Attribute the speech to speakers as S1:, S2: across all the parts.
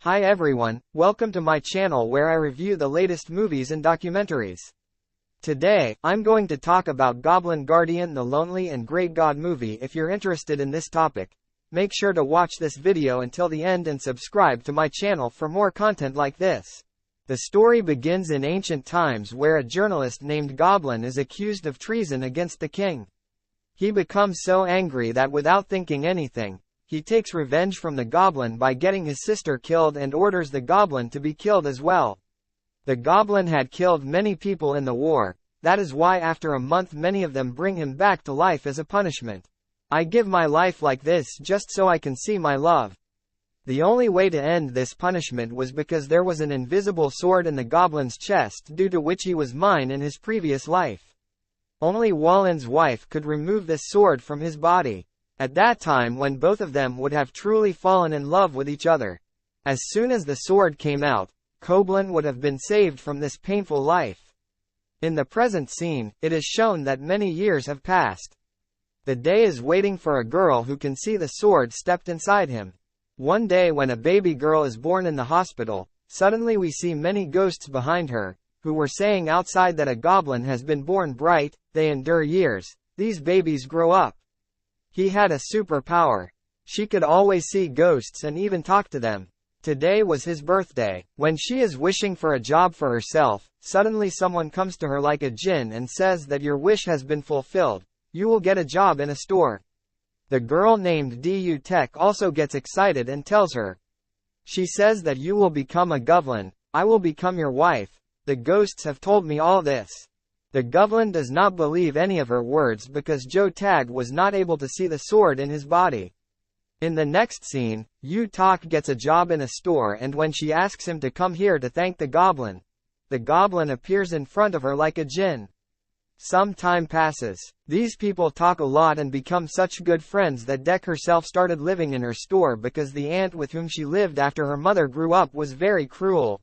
S1: Hi everyone, welcome to my channel where I review the latest movies and documentaries. Today, I'm going to talk about Goblin Guardian, the Lonely and Great God movie. If you're interested in this topic, make sure to watch this video until the end and subscribe to my channel for more content like this. The story begins in ancient times where a journalist named Goblin is accused of treason against the king. He becomes so angry that without thinking anything, he takes revenge from the goblin by getting his sister killed and orders the goblin to be killed as well. The goblin had killed many people in the war, that is why after a month many of them bring him back to life as a punishment. I give my life like this just so I can see my love. The only way to end this punishment was because there was an invisible sword in the goblin's chest due to which he was mine in his previous life. Only Wallen's wife could remove this sword from his body. At that time when both of them would have truly fallen in love with each other. As soon as the sword came out, Goblin would have been saved from this painful life. In the present scene, it is shown that many years have passed. The day is waiting for a girl who can see the sword stepped inside him. One day when a baby girl is born in the hospital, suddenly we see many ghosts behind her, who were saying outside that a goblin has been born bright, they endure years, these babies grow up. He had a superpower. She could always see ghosts and even talk to them. Today was his birthday. When she is wishing for a job for herself, suddenly someone comes to her like a djinn and says that your wish has been fulfilled. You will get a job in a store. The girl named Du Tech also gets excited and tells her. She says that you will become a goblin. I will become your wife. The ghosts have told me all this. The goblin does not believe any of her words because Joe Tag was not able to see the sword in his body. In the next scene, Yu Tak gets a job in a store, and when she asks him to come here to thank the goblin appears in front of her like a djinn. Some time passes. These people talk a lot and become such good friends that Dek herself started living in her store because the aunt with whom she lived after her mother grew up was very cruel.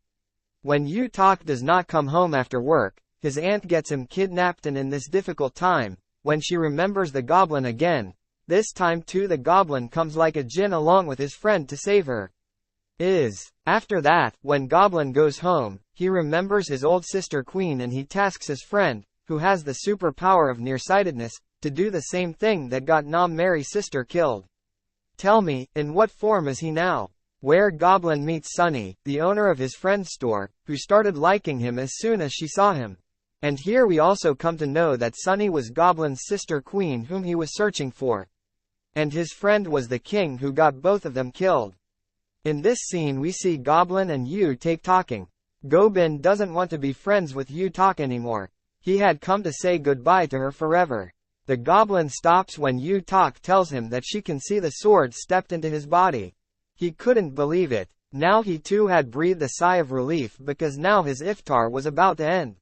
S1: When Yu Tak does not come home after work, his aunt gets him kidnapped, and in this difficult time, when she remembers the goblin again, this time too the goblin comes like a djinn along with his friend to save her. After that, when Goblin goes home, he remembers his old sister Queen and he tasks his friend, who has the superpower of nearsightedness, to do the same thing that got Nam Mary's sister killed. Tell me, in what form is he now? Where Goblin meets Sunny, the owner of his friend's store, who started liking him as soon as she saw him. And here we also come to know that Sunny was Goblin's sister Queen whom he was searching for. And his friend was the king who got both of them killed. In this scene we see Goblin and Yu Tak talking. Goblin doesn't want to be friends with Yu Tak anymore. He had come to say goodbye to her forever. The goblin stops when Yu Tak tells him that she can see the sword stepped into his body. He couldn't believe it. Now he too had breathed a sigh of relief because now his iftar was about to end.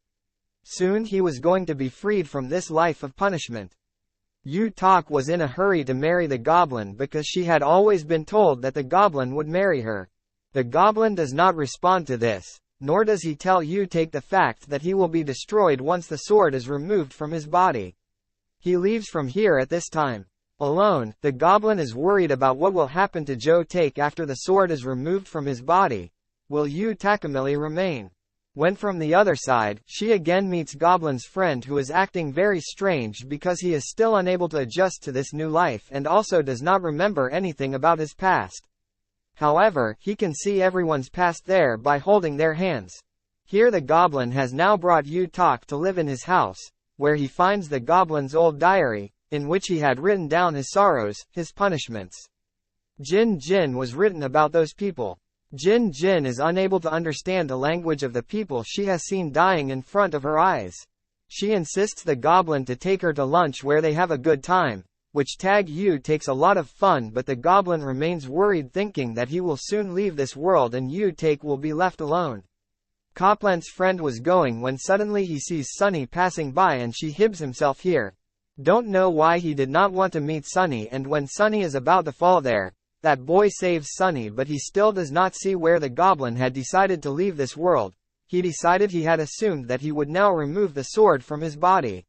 S1: Soon he was going to be freed from this life of punishment. Yu Tak was in a hurry to marry the goblin because she had always been told that the goblin would marry her. The goblin does not respond to this, nor does he tell Yu Tak the fact that he will be destroyed once the sword is removed from his body. He leaves from here at this time. Alone, the goblin is worried about what will happen to Joe Tak after the sword is removed from his body. Will Yu Takamili remain? When from the other side, she again meets Goblin's friend who is acting very strange because he is still unable to adjust to this new life and also does not remember anything about his past. However, he can see everyone's past there by holding their hands. Here the goblin has now brought Yu Tak to live in his house, where he finds the goblin's old diary, in which he had written down his sorrows, his punishments. Jin Jin was written about those people. Jin Jin is unable to understand the language of the people she has seen dying in front of her eyes. She insists the goblin to take her to lunch where they have a good time, which Tag Yu takes a lot of fun, but the goblin remains worried thinking that he will soon leave this world and Yu Tak will be left alone. Copland's friend was going when suddenly he sees Sunny passing by and she hibs himself here. Don't know why he did not want to meet Sunny, and when Sunny is about to fall there, that boy saves Sunny, but he still does not see where the goblin had decided to leave this world. He decided he had assumed that he would now remove the sword from his body.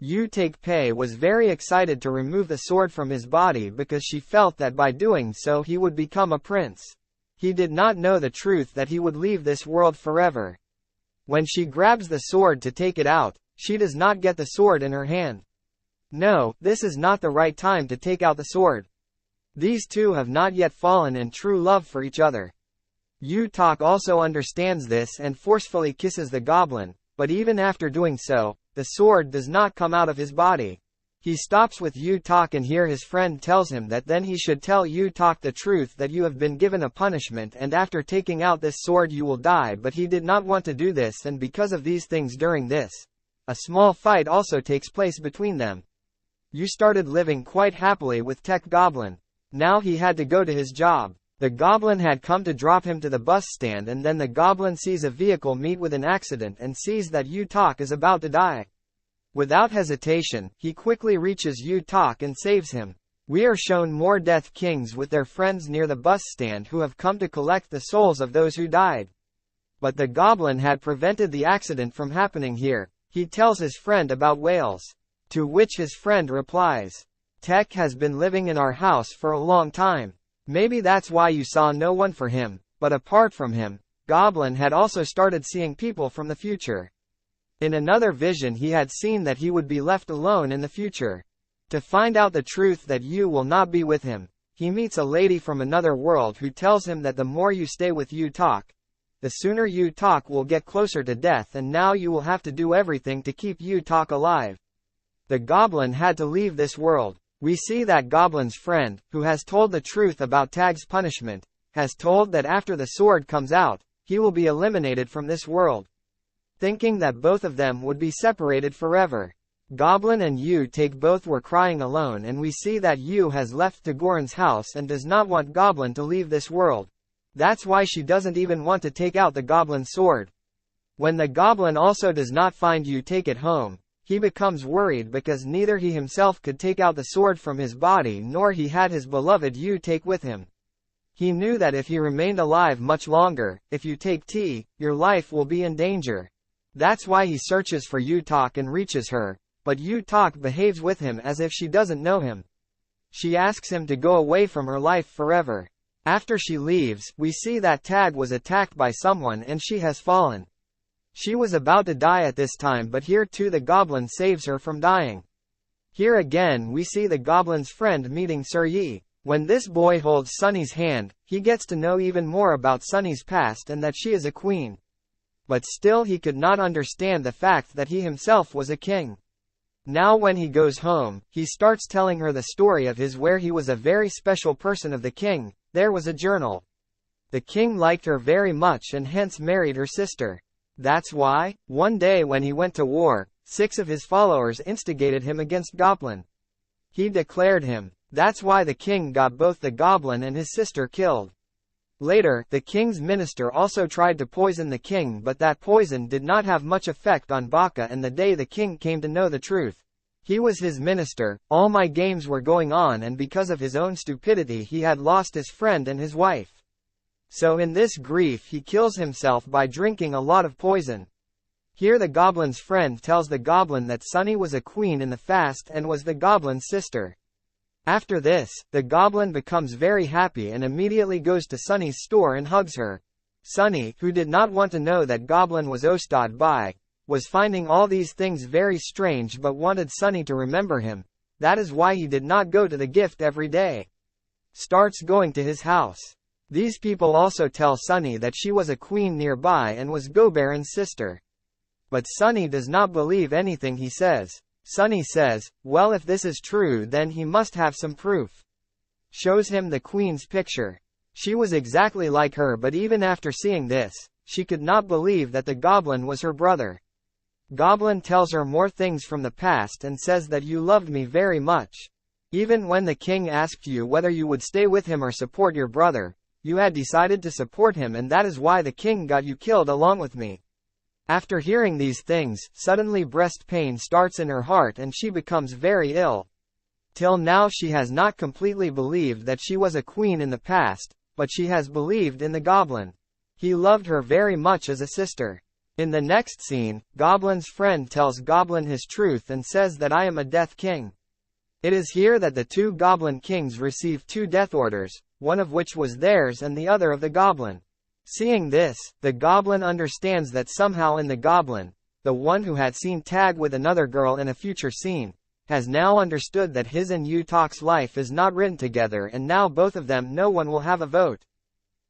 S1: Yu Tak Pei was very excited to remove the sword from his body because she felt that by doing so he would become a prince. He did not know the truth that he would leave this world forever. When she grabs the sword to take it out, she does not get the sword in her hand. No, this is not the right time to take out the sword. These two have not yet fallen in true love for each other. Yu-Tak also understands this and forcefully kisses the goblin, but even after doing so, the sword does not come out of his body. He stops with Yu-Tak, and here his friend tells him that then he should tell Yu-Tak the truth, that you have been given a punishment and after taking out this sword you will die, but he did not want to do this, and because of these things during this, a small fight also takes place between them. Yu started living quite happily with Tech Goblin. Now he had to go to his job. The goblin had come to drop him to the bus stand, and then the goblin sees a vehicle meet with an accident and sees that Yu-Tak is about to die. Without hesitation, he quickly reaches Yu-Tak and saves him. We are shown more Death Kings with their friends near the bus stand who have come to collect the souls of those who died. But the goblin had prevented the accident from happening here. He tells his friend about whales. To which his friend replies, "Tech has been living in our house for a long time. Maybe that's why you saw no one for him." But apart from him, Goblin had also started seeing people from the future. In another vision he had seen that he would be left alone in the future. To find out the truth that Yu will not be with him, he meets a lady from another world who tells him that the more you stay with Yu-Tak, the sooner Yu-Tak will get closer to death, and now you will have to do everything to keep Yu-Tak alive. The goblin had to leave this world. We see that Goblin's friend, who has told the truth about Tag's punishment, has told that after the sword comes out, he will be eliminated from this world. Thinking that both of them would be separated forever, Goblin and Yu-Tak both were crying alone, and we see that Yu has left Tagoran's house and does not want Goblin to leave this world. That's why she doesn't even want to take out the goblin's sword. When the goblin also does not find Yu-Tak at home, he becomes worried because neither he himself could take out the sword from his body nor he had his beloved Yu-Tak with him. He knew that if he remained alive much longer, if you take tea, your life will be in danger. That's why he searches for Yu-Tak and reaches her, but Yu-Tak behaves with him as if she doesn't know him. She asks him to go away from her life forever. After she leaves, we see that Tag was attacked by someone and she has fallen. She was about to die at this time, but here too the goblin saves her from dying. Here again we see the goblin's friend meeting Sir Yi. When this boy holds Sunny's hand, he gets to know even more about Sunny's past and that she is a queen. But still he could not understand the fact that he himself was a king. Now when he goes home, he starts telling her the story of his where he was a very special person of the king. There was a journal. The king liked her very much and hence married her sister. That's why, one day when he went to war, 6 of his followers instigated him against Goblin. He declared him. That's why the king got both the goblin and his sister killed. Later, the king's minister also tried to poison the king, but that poison did not have much effect on Baka, and the day the king came to know the truth, he was his minister. All my games were going on, and because of his own stupidity he had lost his friend and his wife. So in this grief he kills himself by drinking a lot of poison. Here the goblin's friend tells the goblin that Sunny was a queen in the past and was the goblin's sister. After this, the goblin becomes very happy and immediately goes to Sunny's store and hugs her. Sunny, who did not want to know that Goblin was Ostad by, was finding all these things very strange but wanted Sunny to remember him. That is why he did not go to the gift every day. Starts going to his house. These people also tell Sunny that she was a queen nearby and was Gobaron's sister. But Sunny does not believe anything he says. Sunny says, well, if this is true then he must have some proof. Shows him the queen's picture. She was exactly like her, but even after seeing this, she could not believe that the goblin was her brother. Goblin tells her more things from the past and says that you loved me very much. Even when the king asked you whether you would stay with him or support your brother, you had decided to support him, and that is why the king got you killed along with me. After hearing these things, suddenly breast pain starts in her heart and she becomes very ill. Till now she has not completely believed that she was a queen in the past, but she has believed in the goblin. He loved her very much as a sister. In the next scene, Goblin's friend tells Goblin his truth and says that I am a Death King. It is here that the 2 Goblin Kings receive 2 death orders. one of which was theirs and the other of the goblin. Seeing this, the goblin understands that somehow in the goblin, the one who had seen Tag with another girl in a future scene, has now understood that his and Utak's life is not written together, and now both of them no one will have a vote.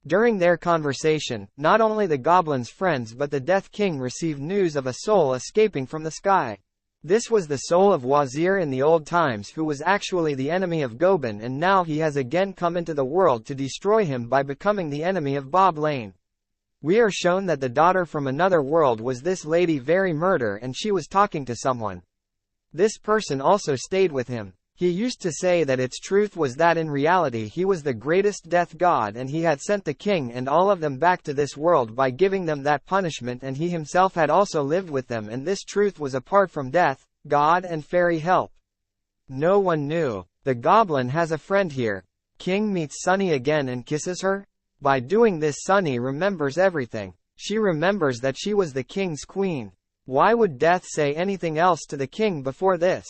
S1: During their conversation, not only the goblin's friends but the Death King received news of a soul escaping from the sky. This was the soul of Wazir in the old times, who was actually the enemy of Goban, and now he has again come into the world to destroy him by becoming the enemy of Bob Lane. We are shown that the daughter from another world was this lady Very Murder, and she was talking to someone. This person also stayed with him. He used to say that its truth was that in reality he was the greatest death god, and he had sent the king and all of them back to this world by giving them that punishment, and he himself had also lived with them, and this truth was apart from death, God and fairy help. No one knew. The goblin has a friend here. King meets Sunny again and kisses her. By doing this, Sunny remembers everything. She remembers that she was the king's queen. Why would Death say anything else to the king before this?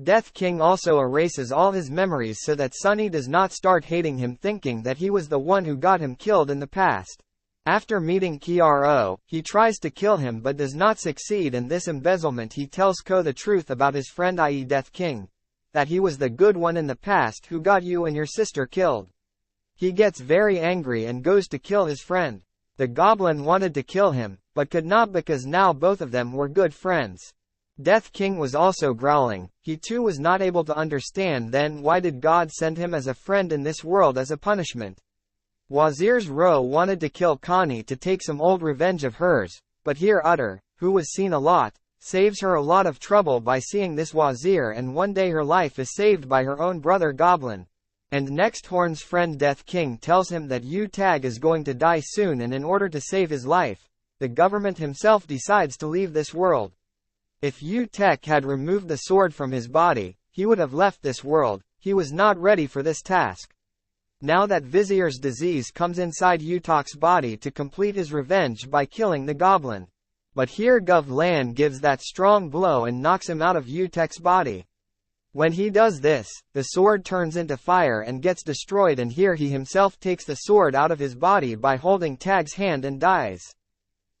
S1: Death King also erases all his memories so that Sunny does not start hating him, thinking that he was the one who got him killed in the past. After meeting Kro, he tries to kill him but does not succeed. In this embezzlement he tells Ko the truth about his friend, i.e. Death King. That he was the good one in the past who got you and your sister killed. He gets very angry and goes to kill his friend. The goblin wanted to kill him, but could not because now both of them were good friends. Death King was also growling. He too was not able to understand then why did God send him as a friend in this world as a punishment. Wazir's Ro wanted to kill Connie to take some old revenge of hers, but here Utter, who was seen a lot, saves her a lot of trouble by seeing this Wazir, and one day her life is saved by her own brother Goblin. And next Horn's friend Death King tells him that Tag is going to die soon, and in order to save his life, the government himself decides to leave this world. If Tech had removed the sword from his body, he would have left this world. He was not ready for this task. Now that Vizier's disease comes inside Utak's body to complete his revenge by killing the goblin. But here Gov Lan gives that strong blow and knocks him out of Utek's body. When he does this, the sword turns into fire and gets destroyed, and here he himself takes the sword out of his body by holding Tag's hand and dies.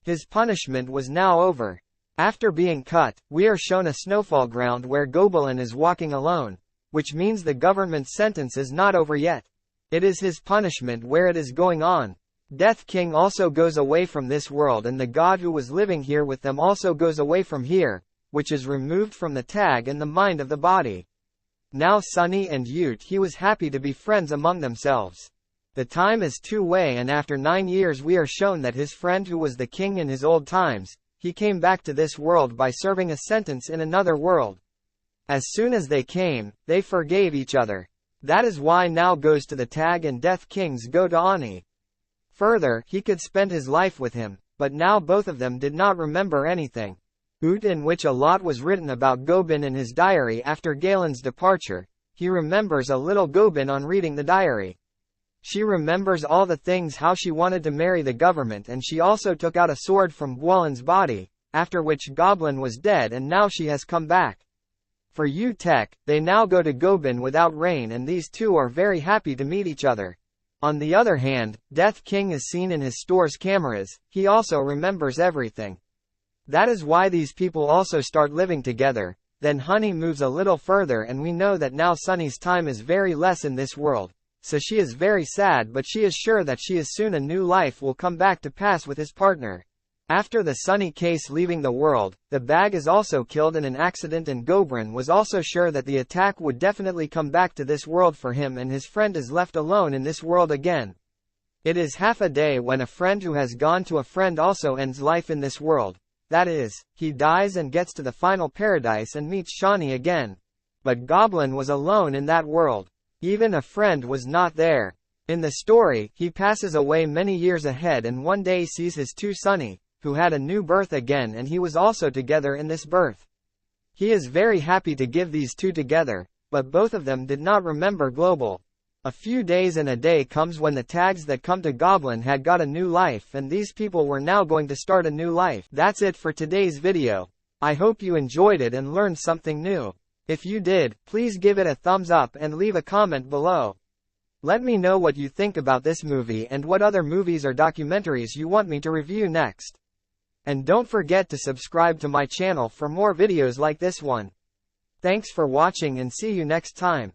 S1: His punishment was now over. After being cut, we are shown a snowfall ground where Goblin is walking alone, which means the government's sentence is not over yet. It is his punishment where it is going on. Death King also goes away from this world, and the god who was living here with them also goes away from here, which is removed from the tag and the mind of the body. Now Sunny and he was happy to be friends among themselves. The time is two-way, and after 9 years we are shown that his friend who was the king in his old times, he came back to this world by serving a sentence in another world. As soon as they came, they forgave each other. That is why now goes to the tag and Death Kings go to Ani. Further, he could spend his life with him, but now both of them did not remember anything. In which a lot was written about Gobin in his diary after Galen's departure. He remembers a little Gobin on reading the diary. She remembers all the things, how she wanted to marry the government, and she also took out a sword from Gwalin's body, after which Goblin was dead, and now she has come back. For Tech, they now go to Gobin without rain, and these two are very happy to meet each other. On the other hand, Death King is seen in his store's cameras. He also remembers everything. That is why these people also start living together. Then Honey moves a little further, and we know that now Sunny's time is very less in this world. So she is very sad, but she is sure that she is soon a new life will come back to pass with his partner. After the Sunny case leaving the world, the bag is also killed in an accident, and Gobrin was also sure that the attack would definitely come back to this world for him, and his friend is left alone in this world again. It is half a day when a friend who has gone to a friend also ends life in this world. That is, he dies and gets to the final paradise and meets Shawnee again. But Goblin was alone in that world. Even a friend was not there. In the story, he passes away many years ahead and one day sees his two Sunny, who had a new birth again, and he was also together in this birth. He is very happy to give these two together, but both of them did not remember Global. A few days and a day comes when the tags that come to Goblin had got a new life, and these people were now going to start a new life. That's it for today's video. I hope you enjoyed it and learned something new. If you did, please give it a thumbs up and leave a comment below. Let me know what you think about this movie and what other movies or documentaries you want me to review next. And don't forget to subscribe to my channel for more videos like this one. Thanks for watching and see you next time.